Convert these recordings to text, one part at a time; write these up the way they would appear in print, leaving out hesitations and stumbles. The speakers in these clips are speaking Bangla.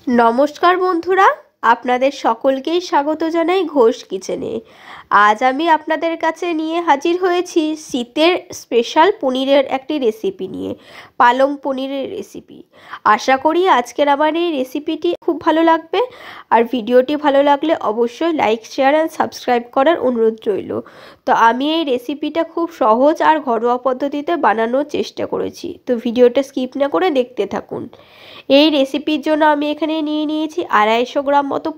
নমস্কার বন্ধুরা, আপনাদের সকলকেই স্বাগত জানাই ঘোষ কিচেনে। আজ আমি আপনাদের কাছে নিয়ে হাজির হয়েছি শীতের স্পেশাল পনিরের একটি রেসিপি নিয়ে, পালং পনিরের রেসিপি। আশা করি আজকের আমার এই রেসিপিটি খুব ভালো লাগবে। আর ভিডিওটি ভালো লাগলে অবশ্যই লাইক, শেয়ার অ্যান্ড সাবস্ক্রাইব করার অনুরোধ রইল। তো আমি এই রেসিপিটা খুব সহজ আর ঘরোয়া পদ্ধতিতে বানানোর চেষ্টা করেছি, তো ভিডিওটা স্কিপ না করে দেখতে থাকুন। এই রেসিপির জন্য আমি এখানে নিয়ে নিয়েছি 250 গ্রাম মতো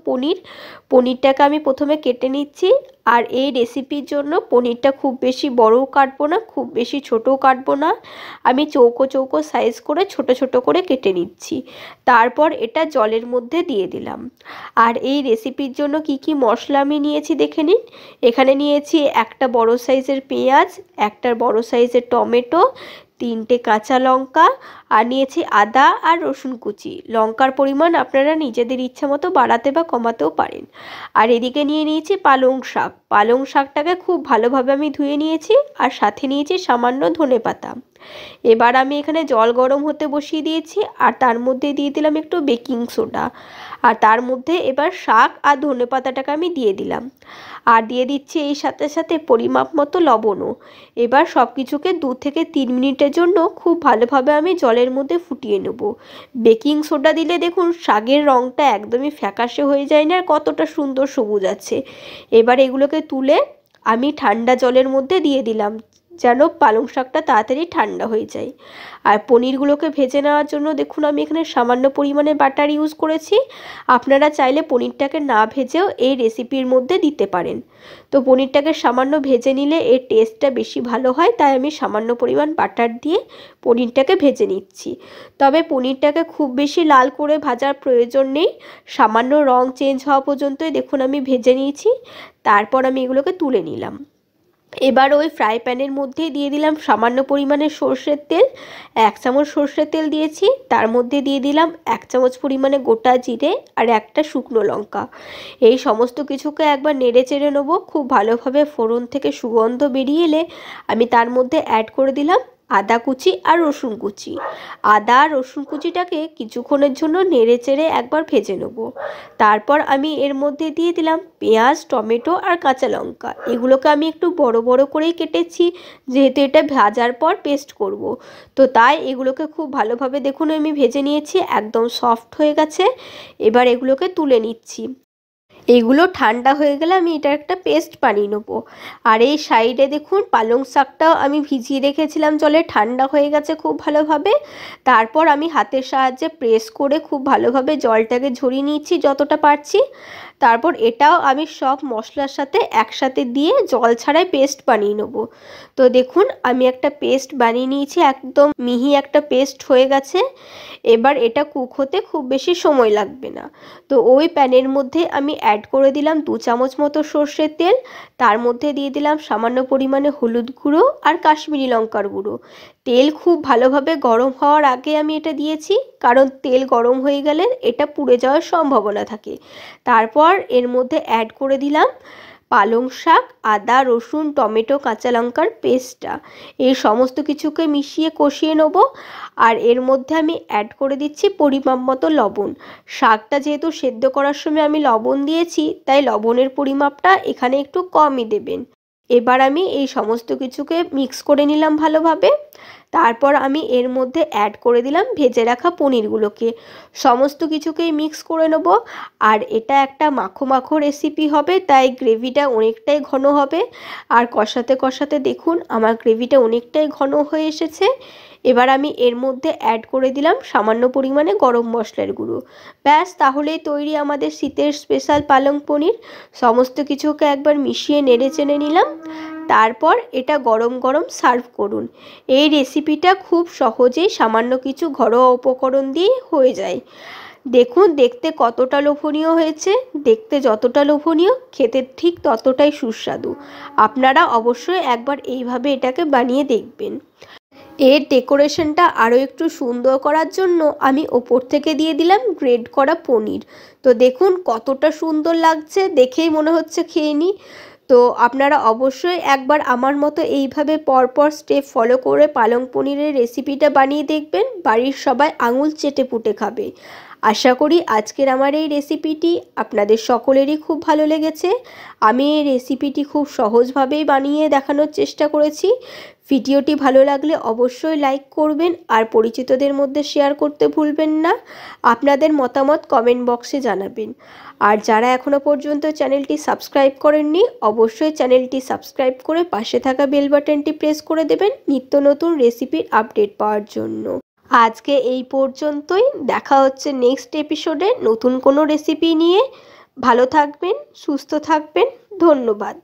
পনিরটাকে আমি প্রথমে কেটে নিচ্ছি। আর এই রেসিপির জন্য পনিরটা খুব বেশি বড়ও কাটবো না, খুব বেশি ছোটও কাটবো না, আমি চৌকো চৌকো সাইজ করে ছোট ছোট করে কেটে নিচ্ছি। তারপর এটা জলের মধ্যে দিয়ে দিলাম। আর এই রেসিপির জন্য কি কি মশলা আমি নিয়েছি দেখে নিন। এখানে নিয়েছি একটা বড় সাইজের পেঁয়াজ, একটা বড় সাইজের টমেটো, 3টে কাঁচা লঙ্কা, আর নিয়েছি আদা আর রসুন কুচি। লঙ্কার পরিমাণ আপনারা নিজেদের ইচ্ছা মতো বাড়াতে বা কমাতেও পারেন। আর এদিকে নিয়ে নিয়েছি পালং শাকটাকে খুব ভালোভাবে আমি ধুয়ে নিয়েছি, আর সাথে নিয়েছি সামান্য ধনেপাতা। এবার আমি এখানে জল গরম হতে বসিয়ে দিয়েছি, আর তার মধ্যে দিয়ে দিলাম একটু বেকিং সোডা। আর তার মধ্যে এবার শাক আর ধনেপাতাটাকে আমি দিয়ে দিলাম, আর দিয়ে দিচ্ছি এই সাথে সাথে পরিমাপ মতো লবণও। এবার সব কিছুকে 2 থেকে 3 মিনিটের জন্য খুব ভালোভাবে আমি জলের মধ্যে ফুটিয়ে নেব। বেকিং সোডা দিলে দেখুন শাকের রঙটা একদমই ফ্যাকাশে হয়ে যায় না, আর কতটা সুন্দর সবুজ আছে। এবার এগুলোকে তুলে আমি ঠান্ডা জলের মধ্যে দিয়ে দিলাম, যেন পালং শাকটা তাড়াতাড়ি ঠান্ডা হয়ে যায়। আর পনিরগুলোকে ভেজে নেওয়ার জন্য দেখুন আমি এখানে সামান্য পরিমাণে বাটার ইউজ করেছি। আপনারা চাইলে পনিরটাকে না ভেজেও এই রেসিপির মধ্যে দিতে পারেন। তো পনিরটাকে সামান্য ভেজে নিলে এর টেস্টটা বেশি ভালো হয়, তাই আমি সামান্য পরিমাণ বাটার দিয়ে পনিরটাকে ভেজে নিচ্ছি। তবে পনিরটাকে খুব বেশি লাল করে ভাজার প্রয়োজন নেই, সামান্য রং চেঞ্জ হওয়া পর্যন্তই দেখুন আমি ভেজে নিয়েছি। তারপর আমি এগুলোকে তুলে নিলাম। এবার ওই ফ্রাই প্যানের মধ্যেই দিয়ে দিলাম সামান্য পরিমাণে সর্ষের তেল। 1 চামচ সর্ষের তেল দিয়েছি, তার মধ্যে দিয়ে দিলাম 1 চামচ পরিমাণে গোটা জিরে আর একটা শুকনো লঙ্কা। এই সমস্ত কিছুকে একবার নেড়ে চেড়ে নেবো। খুব ভালোভাবে ফোড়ন থেকে সুগন্ধ বেরিয়ে এলে আমি তার মধ্যে অ্যাড করে দিলাম আদা কুচি আর রসুন কুচি। আদা আর রসুন কুচিটাকে কিছুক্ষণের জন্য নেড়ে চেড়ে একবার ভেজে নেব। তারপর আমি এর মধ্যে দিয়ে দিলাম পেঁয়াজ, টমেটো আর কাঁচা লঙ্কা। এগুলোকে আমি একটু বড় বড় করেই কেটেছি, যেহেতু এটা ভাজার পর পেস্ট করব। তো তাই এগুলোকে খুব ভালোভাবে দেখুন আমি ভেজে নিয়েছি, একদম সফট হয়ে গেছে। এবার এগুলোকে তুলে নিচ্ছি। এগুলো ঠান্ডা হয়ে গেলে আমি এটা একটা পেস্ট বানিয়ে নেবো। আর এই সাইডে দেখুন পালং শাকটাও আমি ভিজিয়ে রেখেছিলাম জলে, ঠান্ডা হয়ে গেছে খুব ভালোভাবে। তারপর আমি হাতের সাহায্যে প্রেস করে খুব ভালোভাবে জলটাকে ঝরিয়ে নিচ্ছি যতটা পারছি। তারপর এটাও আমি সব মশলার সাথে একসাথে দিয়ে জল ছাড়াই পেস্ট বানিয়ে নেবো। তো দেখুন আমি একটা পেস্ট বানিয়ে নিয়েছি, একদম মিহি একটা পেস্ট হয়ে গেছে। এবার এটা কুক হতে খুব বেশি সময় লাগবে না। তো ওই প্যানের মধ্যে আমি অ্যাড করে দিলাম 2 চামচ মতো সর্ষের তেল। তার মধ্যে দিয়ে দিলাম সামান্য পরিমাণে হলুদ গুঁড়ো আর কাশ্মীরি লঙ্কার গুঁড়ো। তেল খুব ভালোভাবে গরম হওয়ার আগে আমি এটা দিয়েছি, কারণ তেল গরম হয়ে গেলে এটা পুড়ে যাওয়ার সম্ভাবনা থাকে। তারপর এর মধ্যে অ্যাড করে দিলাম পালং শাক, আদা, রসুন, টমেটো, কাঁচা লঙ্কার পেস্টটা। এই সমস্ত কিছুকে মিশিয়ে কষিয়ে নেব। আর এর মধ্যে আমি অ্যাড করে দিচ্ছি পরিমাপ মতো লবণ। শাকটা যেহেতু সেদ্ধ করার সময় আমি লবণ দিয়েছি, তাই লবণের পরিমাপটা এখানে একটু কমই দেবেন। এবার আমি এই সমস্ত কিছুকে মিক্স করে নিলাম ভালোভাবে। তারপর আমি এর মধ্যে অ্যাড করে দিলাম ভেজে রাখা পনিরগুলোকে। সমস্ত কিছুকেই মিক্স করে নেব। আর এটা একটা মাখো মাখো রেসিপি হবে, তাই গ্রেভিটা অনেকটাই ঘন হবে। আর কষাতে কষাতে দেখুন আমার গ্রেভিটা অনেকটাই ঘন হয়ে এসেছে। এবার আমি এর মধ্যে অ্যাড করে দিলাম সামান্য পরিমাণে গরম মশলার গুঁড়ো। ব্যাস, তাহলেই তৈরি আমাদের শীতের স্পেশাল পালং পনির। সমস্ত কিছুকে একবার মিশিয়ে নেড়ে চেড়ে নিলাম। তারপর এটা গরম গরম সার্ভ করুন। এই রেসিপিটা খুব সহজেই সামান্য কিছু ঘরোয়া উপকরণ দিয়ে হয়ে যায়। দেখুন দেখতে কতটা লোভনীয় হয়েছে। দেখতে যতটা লোভনীয়, খেতে ঠিক ততটাই সুস্বাদু। আপনারা অবশ্যই একবার এইভাবে এটাকে বানিয়ে দেখবেন। এর ডেকোরেশনটা আরও একটু সুন্দর করার জন্য আমি ওপর থেকে দিয়ে দিলাম গ্রেট করা পনির। তো দেখুন কতটা সুন্দর লাগছে, দেখেই মনে হচ্ছে খেয়ে নিই। তো আপনারা অবশ্যই একবার আমার মতো এইভাবে পরপর স্টেপ ফলো করে পালং পনিরের রেসিপিটা বানিয়ে দেখবেন। বাড়ির সবাই আঙুল চেটে পুটে খাবে। আশা করি আজকের আমার এই রেসিপিটি আপনাদের সকলেরই খুব ভালো লেগেছে। আমি এই রেসিপিটি খুব সহজভাবেই বানিয়ে দেখানোর চেষ্টা করেছি। ভিডিওটি ভালো লাগলে অবশ্যই লাইক করবেন আর পরিচিতদের মধ্যে শেয়ার করতে ভুলবেন না। আপনাদের মতামত কমেন্ট বক্সে জানাবেন। আর যারা এখনও পর্যন্ত চ্যানেলটি সাবস্ক্রাইব করেননি অবশ্যই চ্যানেলটি সাবস্ক্রাইব করে পাশে থাকা বেল বাটনটি প্রেস করে দেবেন নিত্য নতুন রেসিপির আপডেট পাওয়ার জন্য। আজকে এই পর্যন্তই, দেখা হচ্ছে নেক্সট এপিসোডে নতুন কোনো রেসিপি নিয়ে। ভালো থাকবেন, সুস্থ থাকবেন, ধন্যবাদ।